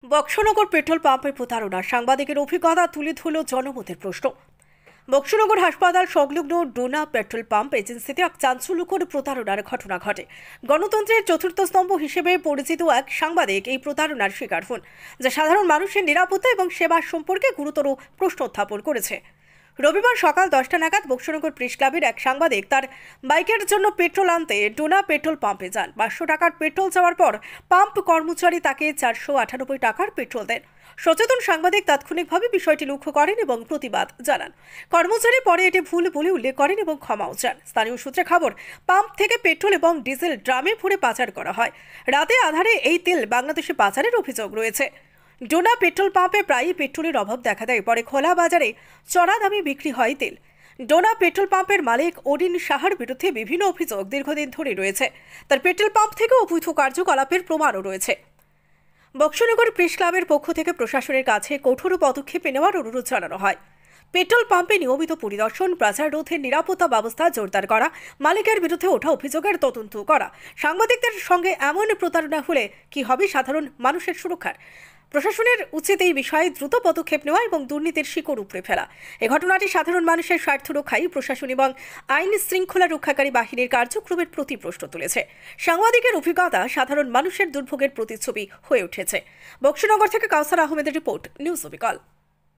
Boxanagar petrol পাম্পের প্রতারণা, সাংবাদিকের অভিজ্ঞতা তুলে ধরল জনমতের প্রশ্ন। বক্সনগর হাসপাতাল সংলগ্ন ডোনা পেট্রোল পাম্প এজেন্সিতে এক চাঞ্চল্যকর প্রতারণার ঘটনা ঘটে। গণতন্ত্রের চতুর্থ স্তম্ভ হিসেবে পরিচিত এক সাংবাদিক এই প্রতারণার শিকার হন, যা সাধারণ মানুষের নিরাপত্তা এবং সেবা সম্পর্কে গুরুতর প্রশ্ন উত্থাপন করেছে। রবিবার সকাল 10টা নাগাদ বক্সনগর প্রেস ক্লাবের এক সাংবাদিক তার বাইকের জন্য পেট্রোল আনতে ডোনা পেট্রোল পাম্পে যান। 500 টাকার পেট্রোল চাওয়ার পর পাম্প কর্মচারী তাকে 498 টাকার পেট্রোল দেন। সচেতন সাংবাদিক তাৎক্ষণিকভাবে বিষয়টি লক্ষ্য করেন এবং প্রতিবাদ জানান। কর্মচারী পরে এটি ভুল বলে উল্লেখ করেন এবং ক্ষমাও চান। স্থানীয় সূত্রে খবর, পাম্প থেকে পেট্রোল এবং ডিজেল ড্রামে ভরে পাচার করা হয়। রাতে আধারে এই তেল বাংলাদেশে পাচারের অভিযোগ রয়েছে। ডোনা পেট্রোল পাম্পে প্রায়ই পেট্রোলের অভাব দেখা দেয়, পরে খোলা বাজারে চড়া দামে বিক্রি হয় তেল। ডোনা পেট্রোল পাম্পের মালিক অডিন সাহার বিরুদ্ধে বিভিন্ন অভিযোগ দীর্ঘদিন ধরে রয়েছে। তার পেট্রোল পাম্প থেকে অবৈধ কার্যকলাপের প্রমাণও রয়েছে। বক্সনগর প্রেস ক্লাবের পক্ষ থেকে প্রশাসনের কাছে কঠোর পদক্ষেপ নেওয়ার অনুরোধ জানানো হয়। পেট্রোল পাম্পে নিয়মিত পরিদর্শন, পাচার রোধের নিরাপত্তা ব্যবস্থা জোরদার করা, মালিকের বিরুদ্ধে ওঠা অভিযোগের তদন্ত করা। সাংবাদিকদের সঙ্গে এমন প্রতারণা হলে কি হবে সাধারণ মানুষের সুরক্ষার? প্রশাসনের উচিত এই বিষয়ে দ্রুত পদক্ষেপ নেওয়া এবং দুর্নীতির শিকড় উপড়ে ফেলা। এই ঘটনাটি সাধারণ মানুষের স্বার্থ রক্ষায় প্রশাসন এবং আইন শৃঙ্খলা রক্ষাকারী বাহিনীর কার্যক্রমের প্রতি প্রশ্ন তুলেছে। সাংবাদিকের অভিজ্ঞতা সাধারণ মানুষের দুর্ভোগের প্রতিচ্ছবি হয়ে উঠেছে। বক্সনগর থেকে কাউসার আহমেদের রিপোর্ট, নিউজ অবিকল।